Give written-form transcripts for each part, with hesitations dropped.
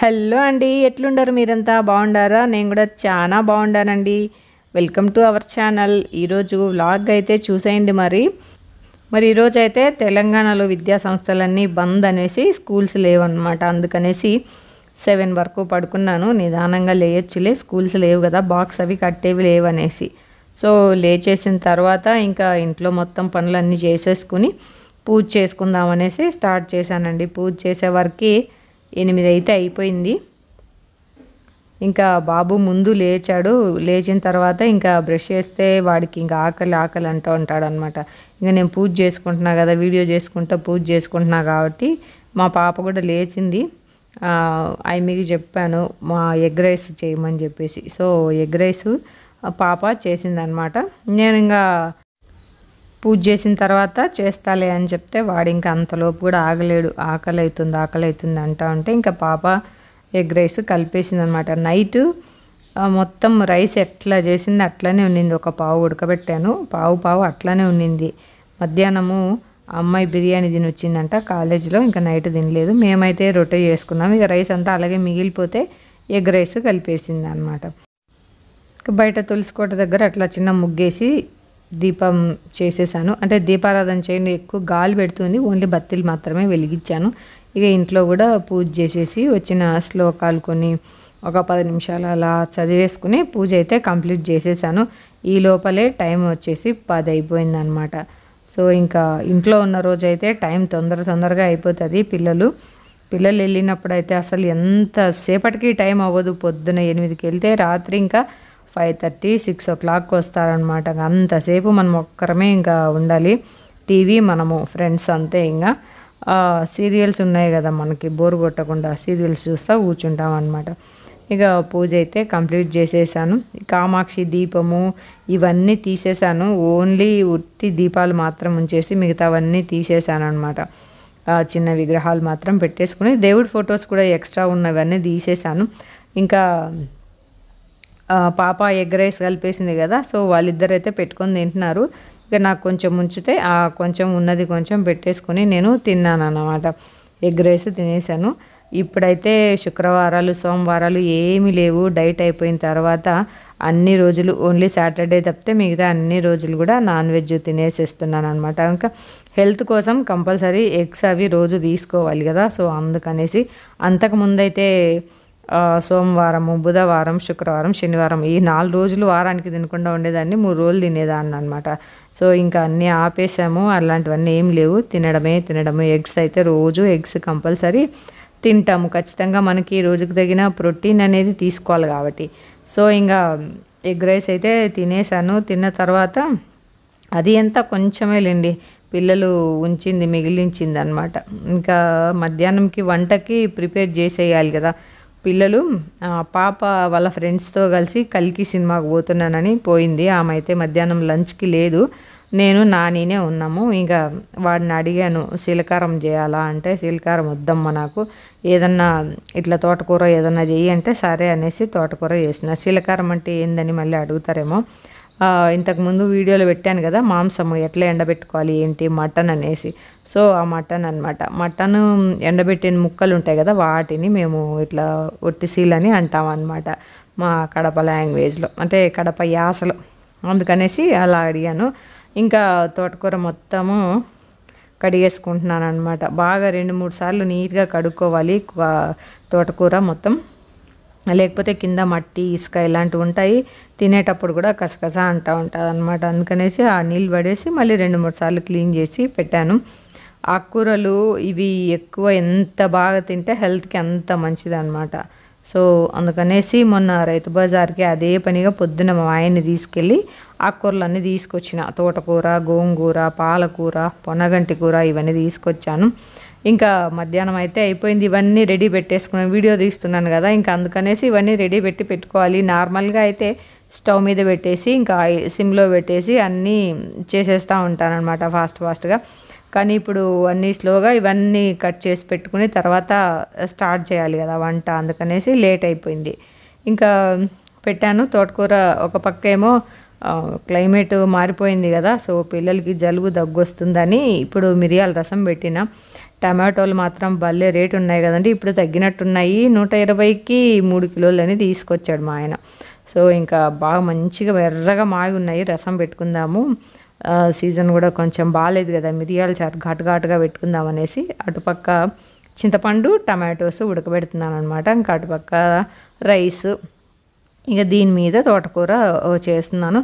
Hello అండి, ఎట్లుండారు? మీరంతా బాగుండారా? నేను కూడా చాలా బాగుండానండి. Welcome to our channel. ఈరోజు వ్లాగ్ అయితే చూసేయండి. మరి ఈరోజు అయితే తెలంగాణలో విద్యా సంస్థలన్నీ బంద్ అనేసి స్కూల్స్ లేవన్నమాట. అందుకనేసి 7 వరకు పడుకున్నాను. నిదానంగా లేయొచ్చులే, స్కూల్స్ లేవు కదా, బాక్స్ అవి కట్టేవి లేవనేసి. సో లేచేసిన తర్వాత ఇంకా ఇంట్లో మొత్తం పనులన్నీ చేసేసుకుని పూజ చేసుకుందామనేసి స్టార్ట్ చేశానండి. పూజ చేసే వరకు 8 అయితే అయిపోయింది. ఇంకా బాబు ముందు లేచాడు. లేచిన తర్వాత ఇంకా బ్రష్ చేస్తే వాడికి ఇంకా ఆకలి ఆకలి అంటూ ఉంటాడనమాట. ఇంకా నేను పూజ చేసుకుంటున్నా కదా, వీడియో చేసుకుంటా పూజ చేసుకుంటున్నా కాబట్టి మా పాప కూడా లేచింది. మీకు చెప్పాను మా ఎగ్ రైస్ చేయమని చెప్పేసి. సో ఎగ్ రైస్ పాప చేసిందనమాట. నేను ఇంకా పూజ చేసిన తర్వాత చేస్తాలే అని చెప్తే వాడు ఇంకా అంతలోపు కూడా ఆగలేడు. ఆకలి అవుతుంది అంటా ఉంటే ఇంకా పాప ఎగ్ రైస్ కలిపేసింది అనమాట. నైట్ మొత్తం రైస్ ఎట్లా చేసింది అట్లనే ఉన్నింది. ఒక పావు ఉడకబెట్టాను, పావు అట్లానే ఉన్నింది. మధ్యాహ్నము అమ్మాయి బిర్యానీ తిని వచ్చిందంట కాలేజీలో, ఇంకా నైట్ తినలేదు. మేమైతే రొట్టె చేసుకున్నాము. ఇక రైస్ అంతా అలాగే మిగిలిపోతే ఎగ్ రైస్ కలిపేసింది అనమాట. బయట తులసికోట దగ్గర అట్లా చిన్న ముగ్గేసి దీపం చేసేసాను. అంటే దీపారాధన చేయండి, ఎక్కువ గాలి పెడుతుంది, ఓన్లీ బత్తీలు మాత్రమే వెలిగించాను. ఇక ఇంట్లో కూడా పూజ చేసేసి వచ్చిన శ్లోకాలు కొన్ని ఒక 10 నిమిషాలు అలా చదివేసుకుని పూజ అయితే కంప్లీట్ చేసేసాను. ఈ లోపలే టైం వచ్చేసి 10 అయిపోయిందనమాట. సో ఇంకా ఇంట్లో ఉన్న రోజైతే టైం తొందరగా అయిపోతుంది. పిల్లలు వెళ్ళినప్పుడు అయితే అసలు ఎంతసేపటికి టైం అవ్వదు. పొద్దున 8కి వెళ్తే రాత్రి ఇంకా 5:30, 6 o'clock వస్తారనమాట. అంతసేపు మనం ఒక్కరమే ఇంకా ఉండాలి. టీవీ, మనము ఫ్రెండ్స్ అంతే. ఇంకా సీరియల్స్ ఉన్నాయి కదా, మనకి బోర్ కొట్టకుండా సీరియల్స్ చూస్తూ కూర్చుంటాం అనమాట. ఇక పూజ అయితే కంప్లీట్ చేసేసాను. కామాక్షి దీపము ఇవన్నీ తీసేసాను. ఓన్లీ ఉట్టి దీపాలు మాత్రం ఉంచేసి మిగతావన్నీ తీసేసాను అనమాట. చిన్న విగ్రహాలు మాత్రం పెట్టేసుకుని దేవుడి ఫొటోస్ కూడా ఎక్స్ట్రా ఉన్నవన్నీ తీసేసాను. ఇంకా పాప ఎగ్ రైస్ కలిపేసింది కదా, సో వాళ్ళిద్దరైతే పెట్టుకొని తింటున్నారు. ఇక నాకు కొంచెం ఉంచితే ఆ కొంచెం ఉన్నది కొంచెం పెట్టేసుకొని నేను తిన్నాను అన్నమాట. ఎగ్ రైస్ తినేసాను. ఇప్పుడైతే శుక్రవారాలు సోమవారాలు ఏమీ లేవు. డైట్ అయిపోయిన తర్వాత అన్ని రోజులు ఓన్లీ సాటర్డే తప్పితే మిగతా అన్ని రోజులు కూడా నాన్ వెజ్ తినేసేస్తున్నాను అనమాట. ఇంకా హెల్త్ కోసం కంపల్సరీ ఎగ్స్ అవి రోజు తీసుకోవాలి కదా. సో అందుకనేసి అంతకుముందైతే సోమవారము, బుధవారం, శుక్రవారం, శనివారం ఈ 4 రోజులు వారానికి తినకుండా ఉండేదాన్ని, 3 రోజులు తినేదాన్ని అనమాట. సో ఇంకా అన్నీ ఆపేసాము. అలాంటివన్నీ ఏం లేవు. తినడమే. ఎగ్స్ అయితే రోజు ఎగ్స్ కంపల్సరీ తింటాము ఖచ్చితంగా. మనకి రోజుకు తగిన ప్రోటీన్ అనేది తీసుకోవాలి కాబట్టి. సో ఇంకా ఎగ్ రైస్ అయితే తినేసాను. తిన్న తర్వాత అది ఎంత కొంచెమే లేండి, పిల్లలు ఉంచింది మిగిలించింది అనమాట. ఇంకా మధ్యాహ్నంకి వంటకి ప్రిపేర్ చేసేయాలి కదా. పిల్లలు పాప వాళ్ళ ఫ్రెండ్స్తో కలిసి కల్కి సినిమాకు పోతున్నానని పోయింది. ఆమె అయితే మధ్యాహ్నం లంచ్కి లేదు. నేను నానినే ఉన్నాము. ఇంకా వాడిని అడిగాను శీలకారం చేయాలా అంటే, శీలకారం వద్దమ్మా నాకు, ఏదన్నా ఇట్లా తోటకూర ఏదన్నా చెయ్యి అంటే సరే అనేసి తోటకూర చేసిన. శీలకారం అంటే ఏందని మళ్ళీ అడుగుతారేమో. ఇంతకుముందు వీడియోలో పెట్టాను కదా, మాంసము ఎట్లా ఎండబెట్టుకోవాలి ఏంటి, మటన్ అనేసి. సో ఆ మటన్ అనమాట. మటన్ ఎండబెట్టిన ముక్కలు ఉంటాయి కదా, వాటిని మేము ఇట్లా ఒట్టిసీలని అంటాం అనమాట మా కడప లాంగ్వేజ్లో, అంటే కడప యాసలో. అందుకనేసి అలా అడిగాను. ఇంకా తోటకూర మొత్తము కడిగేసుకుంటున్నాను అనమాట. బాగా 2-3 సార్లు నీట్గా కడుక్కోవాలి తోటకూర మొత్తం, లేకపోతే కింద మట్టి ఇసుక ఇలాంటివి ఉంటాయి. తినేటప్పుడు కూడా కసకస అంటూ ఉంటుంది అనమాట. అందుకనేసి ఆ నీళ్ళు పడేసి మళ్ళీ 2-3 సార్లు క్లీన్ చేసి పెట్టాను. ఆకుకూరలు ఇవి ఎక్కువ ఎంత బాగా తింటే హెల్త్కి అంత మంచిది అనమాట. సో అందుకనేసి మొన్న రైతు బజార్కి అదే పనిగా పొద్దున మా ఆయన్ని తీసుకెళ్ళి ఆకుకూరలు అన్నీ తీసుకొచ్చిన. తోటకూర, గోంగూర, పాలకూర, పొనగంటి కూర ఇవన్నీ తీసుకొచ్చాను. ఇంకా మధ్యాహ్నం అయితే అయిపోయింది. ఇవన్నీ రెడీ పెట్టేసుకున్నాను, వీడియో తీస్తున్నాను కదా, ఇంకా అందుకనేసి ఇవన్నీ రెడీ పెట్టుకోవాలి. నార్మల్గా అయితే స్టవ్ మీద పెట్టేసి ఇంకా సిమ్లో పెట్టేసి అన్నీ చేసేస్తూ ఉంటాను అనమాట ఫాస్ట్గా. కానీ ఇప్పుడు అన్నీ స్లోగా ఇవన్నీ కట్ చేసి పెట్టుకుని తర్వాత స్టార్ట్ చేయాలి కదా వంట, అందుకనేసి లేట్ అయిపోయింది. ఇంకా పెట్టాను తోటకూర. ఒక పక్క ఏమో క్లైమేట్ మారిపోయింది కదా, సో పిల్లలకి జలుబు దగ్గు వస్తుందని ఇప్పుడు మిరియాల రసం పెట్టిన. టమాటోలు మాత్రం భలే రేటు ఉన్నాయి కదండి. ఇప్పుడు తగ్గినట్టున్నాయి. 120కి 3 కిలోలని తీసుకొచ్చాడు మా ఆయన. సో ఇంకా బాగా మంచిగా ఎర్రగా మాగి ఉన్నాయి. రసం పెట్టుకుందాము, సీజన్ కూడా కొంచెం బాగాలేదు కదా, మిరియాలు చారు ఘాటుగా పెట్టుకుందాం అనేసి అటుపక్క చింతపండు టమాటోస్ ఉడకబెడుతున్నాను అనమాట. ఇంకా అటుపక్క రైస్, ఇక దీని మీద తోటకూర చేస్తున్నాను.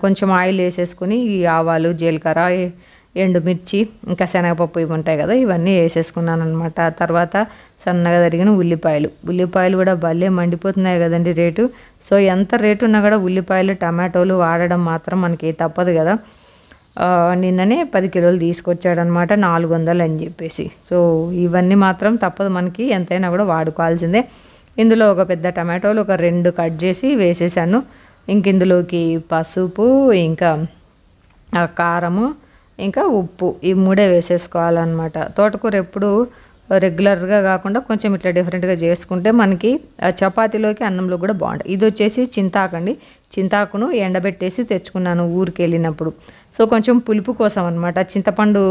కొంచెం ఆయిల్ వేసేసుకుని ఆవాలు, జీలకర్ర, ఎండుమిర్చి, ఇంకా శనగపప్పు ఇవి ఉంటాయి కదా, ఇవన్నీ వేసేసుకున్నాను అనమాట. తర్వాత సన్నగా తరిగిన ఉల్లిపాయలు కూడా భలే మండిపోతున్నాయి కదండి రేటు. సో ఎంత రేటు ఉన్నా కూడా ఉల్లిపాయలు టమాటోలు వాడడం మాత్రం మనకి తప్పదు కదా. నిన్ననే 10 కిలోలు తీసుకొచ్చాడనమాట, 400 అని చెప్పేసి. సో ఇవన్నీ మాత్రం తప్పదు మనకి, ఎంతైనా కూడా వాడుకోవాల్సిందే. ఇందులో ఒక పెద్ద టమాటోలు ఒక 2 కట్ చేసి వేసేసాను. ఇంక ఇందులోకి పసుపు, ఇంకా కారము, ఇంకా ఉప్పు, ఈ 3 వేసేసుకోవాలన్నమాట. తోటకూర ఎప్పుడు రెగ్యులర్గా కాకుండా కొంచెం ఇట్లా డిఫరెంట్గా చేసుకుంటే మనకి చపాతీలోకి అన్నంలో కూడా బాగుంటుంది. ఇది వచ్చేసి చింతాకండి. చింతాకును ఎండబెట్టేసి తెచ్చుకున్నాను ఊరికి వెళ్ళినప్పుడు. సో కొంచెం పులుపు కోసం అనమాట. చింతపండు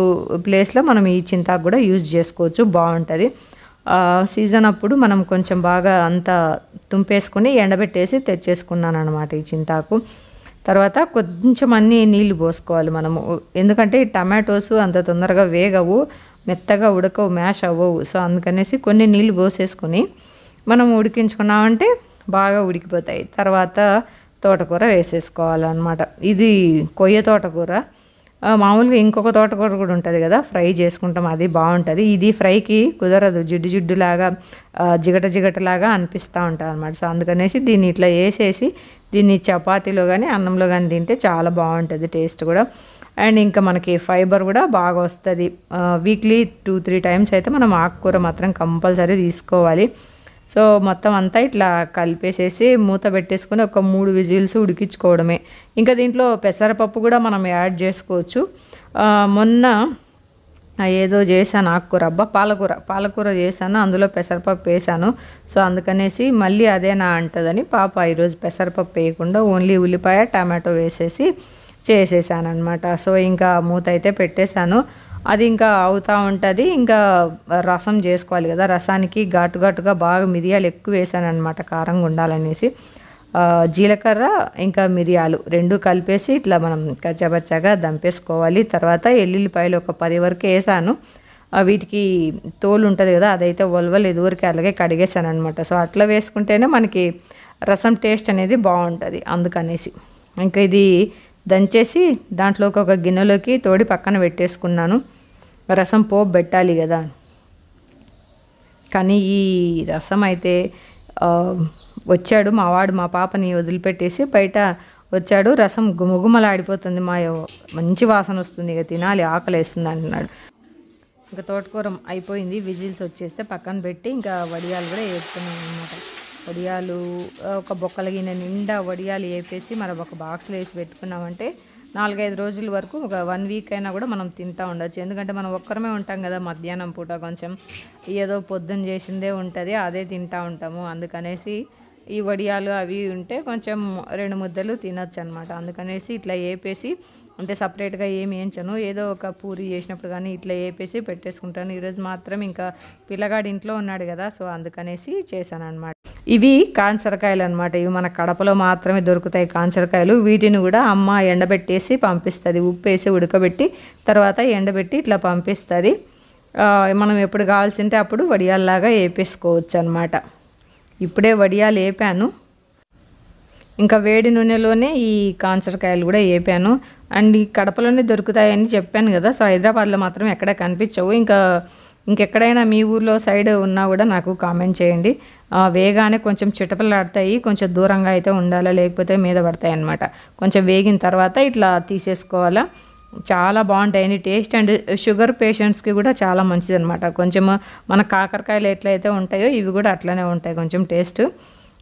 ప్లేస్లో మనం ఈ చింతాకు కూడా యూజ్ చేసుకోవచ్చు, బాగుంటుంది. సీజన్ అప్పుడు మనం కొంచెం బాగా అంతా తుంపేసుకుని ఎండబెట్టేసి తెచ్చేసుకున్నాను అనమాట ఈ చింతాకు. తర్వాత కొంచెం అన్నీ నీళ్ళు పోసుకోవాలి మనము, ఎందుకంటే ఈ టమాటోస్ అంత తొందరగా వేగవు, మెత్తగా ఉడకవు, మ్యాష్ అవ్వవు. సో అందుకనేసి కొన్ని నీళ్ళు పోసేసుకొని మనం ఉడికించుకున్నామంటే బాగా ఉడికిపోతాయి. తర్వాత తోటకూర వేసేసుకోవాలన్నమాట. ఇది కొయ్య తోటకూర. మామూలుగా ఇంకొక తోటకూర కూడా ఉంటుంది కదా, ఫ్రై చేసుకుంటాం, అది బాగుంటుంది. ఇది ఫ్రైకి కుదరదు, జిడ్డులాగా జిగటలాగా అనిపిస్తూ ఉంటుంది అనమాట. సో అందుకనేసి దీన్ని ఇట్లా వేసేసి దీన్ని చపాతీలో కానీ అన్నంలో కానీ తింటే చాలా బాగుంటుంది టేస్ట్ కూడా. అండ్ ఇంకా మనకి ఫైబర్ కూడా బాగా వస్తుంది. వీక్లీ 2-3 టైమ్స్ అయితే మనం ఆకుకూర మాత్రం కంపల్సరీ తీసుకోవాలి. సో మొత్తం అంతా ఇట్లా కలిపేసేసి మూత పెట్టేసుకొని ఒక 3 విజిల్స్ ఉడికించుకోవడమే. ఇంకా దీంట్లో పెసరపప్పు కూడా మనం యాడ్ చేసుకోవచ్చు. మొన్న ఏదో చేశాను ఆకుకూర, పాలకూర చేశాను, అందులో పెసరపప్పు వేసాను. సో అందుకనేసి మళ్ళీ అదేనా అంటదని పాప ఈరోజు పెసరపప్పు వేయకుండా ఓన్లీ ఉల్లిపాయ టమాటో వేసేసి చేసేసాను అనమాట. సో ఇంకా మూత అయితే పెట్టేశాను. అది ఇంకా అవుతూ ఉంటుంది. ఇంకా రసం చేసుకోవాలి కదా, రసానికి ఘాటుగా బాగా మిరియాలు ఎక్కువ వేసాను అనమాట, కారంగా ఉండాలనేసి. జీలకర్ర ఇంకా మిరియాలు 2 కలిపేసి ఇట్లా మనం కచ్చాపచ్చాగా దంపేసుకోవాలి. తర్వాత ఎల్లుల్లిపాయలు ఒక 10 వరకు వేసాను. వీటికి తోలు ఉంటుంది కదా, అదైతే ఒలవలు ఎదువరకు అలాగే కడిగేసాను అనమాట. సో అట్లా వేసుకుంటేనే మనకి రసం టేస్ట్ అనేది బాగుంటుంది. అందుకనేసి ఇంకా ఇది దంచేసి దాంట్లోకి ఒక గిన్నెలోకి తోడి పక్కన పెట్టేసుకున్నాను. రసం పోపు పెట్టాలి కదా. కానీ ఈ రసం అయితే వచ్చాడు మావాడు, మా పాపని వదిలిపెట్టేసి బయట వచ్చాడు. రసం గుమగుమలాడిపోతుంది, మంచి వాసన వస్తుంది, ఇక తినాలి, ఆకలి వేస్తుంది అంటున్నాడు. ఇంకా తోటకూర అయిపోయింది, విజిల్స్ వచ్చేస్తే పక్కన పెట్టి ఇంకా వడియాలు కూడా వేస్తున్నాను అనమాట. వడియాలు ఒక బొక్కల గిన్నె నిండా వడియాలు వేపేసి మనం ఒక బాక్స్లో వేసి పెట్టుకున్నామంటే 4-5 రోజుల వరకు, ఒక 1 వీక్ అయినా కూడా మనం తింటూ ఉండొచ్చు. ఎందుకంటే మనం ఒక్కరమే ఉంటాం కదా, మధ్యాహ్నం పూట కొంచెం ఏదో పొద్దున్న చేసిందే ఉంటుంది, అదే తింటూ ఉంటాము. అందుకనేసి ఈ వడియాలు అవి ఉంటే కొంచెం 2 ముద్దలు తినొచ్చు అనమాట. అందుకనేసి ఇట్లా వేపేసి, అంటే సపరేట్గా ఏమి వేయించను, ఏదో ఒక పూరి చేసినప్పుడు కానీ ఇట్లా వేపేసి పెట్టేసుకుంటాను. ఈరోజు మాత్రం ఇంకా పిల్లగాడు ఇంట్లో ఉన్నాడు కదా, సో అందుకనేసి చేశాను అనమాట. ఇవి కాంచరకాయలు అనమాట. ఇవి మన కడపలో మాత్రమే దొరుకుతాయి కాంచరకాయలు. వీటిని కూడా అమ్మ ఎండబెట్టేసి పంపిస్తుంది, ఉప్పు వేసి ఉడకబెట్టి తర్వాత ఎండబెట్టి ఇట్లా పంపిస్తుంది. మనం ఎప్పుడు కావాల్సింటే అప్పుడు వడియాల్లాగా వేపేసుకోవచ్చు అనమాట. ఇప్పుడే వడియాలు వేపాను, ఇంకా వేడి నూనెలోనే ఈ కాంచరకాయలు కూడా వేపాను. అండ్ ఈ కడపలోనే దొరుకుతాయని చెప్పాను కదా, సో హైదరాబాద్లో మాత్రం ఎక్కడ కనిపించవు. ఇంకెక్కడైనా మీ ఊర్లో సైడ్ ఉన్నా కూడా నాకు కామెంట్ చేయండి. వేగానే కొంచెం చిటపలాడతాయి, కొంచెం దూరంగా అయితే ఉండాలా, లేకపోతే మీద పడతాయి అన్నమాట. కొంచెం వేగిన తర్వాత ఇట్లా తీసేసుకోవాలా. చాలా బాగుంటాయి టేస్ట్. అండ్ షుగర్ పేషెంట్స్కి కూడా చాలా మంచిది అనమాట. కొంచెం మన కాకరకాయలు ఎట్లయితే ఉంటాయో ఇవి కూడా అట్లనే ఉంటాయి కొంచెం టేస్ట్.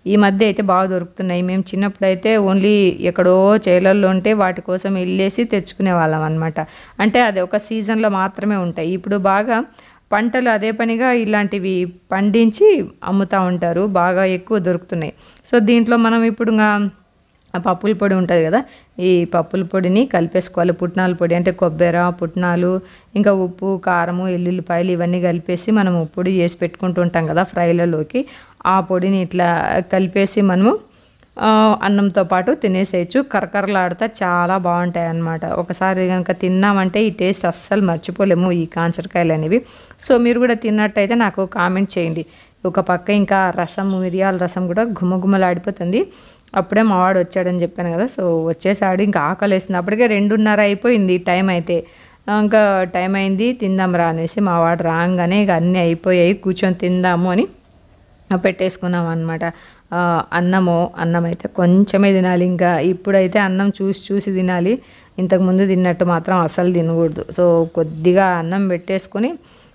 ఈ మధ్య అయితే బాగా దొరుకుతున్నాయి. మేము చిన్నప్పుడు అయితే ఓన్లీ ఎక్కడో చేలల్లో ఉంటే వాటి కోసం వెళ్ళేసి తెచ్చుకునే వాళ్ళం అనమాట. అంటే అది ఒక సీజన్లో మాత్రమే ఉంటాయి. ఇప్పుడు బాగా పంటలు అదే పనిగా ఇలాంటివి పండించి అమ్ముతూ ఉంటారు, బాగా ఎక్కువ దొరుకుతున్నాయి. సో దీంట్లో మనం ఇప్పుడు ఆ పప్పుల పొడి ఉంటుంది కదా, ఈ పప్పుల పొడిని కలిపేసుకోవాలి. పుట్నాల పొడి అంటే కొబ్బరి, పుట్నాలు, ఇంకా ఉప్పు, కారము, ఎల్లుల్లిపాయలు ఇవన్నీ కలిపేసి మనము పొడి చేసి పెట్టుకుంటూ ఉంటాం కదా ఫ్రైలలోకి. ఆ పొడిని ఇట్లా కలిపేసి మనము అన్నంతో పాటు తినేసేయచ్చు. కరకరలాడుతా చాలా బాగుంటాయి అన్నమాట. ఒకసారి కనుక తిన్నామంటే ఈ టేస్ట్ అస్సలు మర్చిపోలేము ఈ కాంచరకాయలు అనేవి. సో మీరు కూడా తిన్నట్టయితే నాకు కామెంట్ చేయండి. ఒక పక్క ఇంకా రసం, మిరియాల రసం కూడా గుమ్మగుమ్మలాడిపోతుంది. అప్పుడే మావాడు వచ్చాడని చెప్పాను కదా, సో వచ్చేసాడు. ఇంకా ఆకలేస్తుంది. అప్పటికే 2:30 అయిపోయింది టైం అయితే. ఇంకా టైం అయింది తిందాం రా అనేసి మావాడు రాగానే ఇక అన్నీ అయిపోయాయి, కూర్చొని తిందాము అని పెట్టేసుకున్నాం అనమాట. అన్నం అయితే కొంచెమే తినాలి. ఇంకా ఇప్పుడైతే అన్నం చూసి చూసి తినాలి. ఇంతకుముందు తిన్నట్టు మాత్రం అసలు తినకూడదు. సో కొద్దిగా అన్నం పెట్టేసుకొని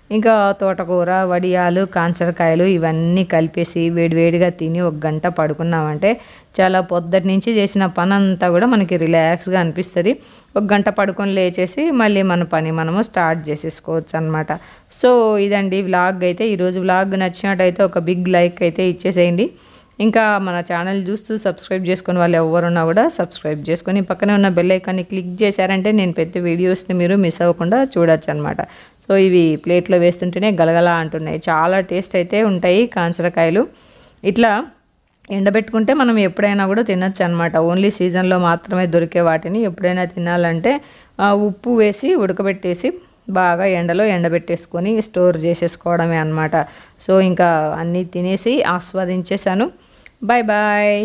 ఇంకా తోటకూర, వడియాలు, కాంచరకాయలు ఇవన్నీ కలిపేసి వేడివేడిగా తిని 1 గంట పడుకున్నామంటే చాలా పొద్దుటి నుంచి చేసిన పని అంతా కూడా మనకి రిలాక్స్గా అనిపిస్తుంది. 1 గంట పడుకొని లేచేసి మళ్ళీ మన పని మనము స్టార్ట్ చేసేసుకోవచ్చు అనమాట. సో ఇదండి వ్లాగ్ అయితే. ఈరోజు వ్లాగ్ నచ్చినట్టయితే ఒక బిగ్ లైక్ అయితే ఇచ్చేసేయండి. ఇంకా మన ఛానల్ చూస్తూ సబ్స్క్రైబ్ చేసుకుని వాళ్ళు ఎవరున్నా కూడా సబ్స్క్రైబ్ చేసుకొని పక్కనే ఉన్న బెల్ ఐకాన్ని క్లిక్ చేశారంటే నేను పెట్టే వీడియోస్ని మీరు మిస్ అవ్వకుండా చూడొచ్చు అనమాట. సో ఇవి ప్లేట్లో వేస్తుంటేనే గలగలా అంటున్నాయి. చాలా టేస్ట్ అయితే ఉంటాయి కాంచరకాయలు. ఇట్లా ఎండబెట్టుకుంటే మనం ఎప్పుడైనా కూడా తినచ్చు అనమాట. ఓన్లీ సీజన్లో మాత్రమే దొరికే వాటిని ఎప్పుడైనా తినాలంటే ఉప్పు వేసి ఉడకబెట్టేసి బాగా ఎండలో ఎండబెట్టేసుకొని స్టోర్ చేసేసుకోవడమే అనమాట. సో ఇంకా అన్నీ తినేసి ఆస్వాదించేసాను. Bye bye.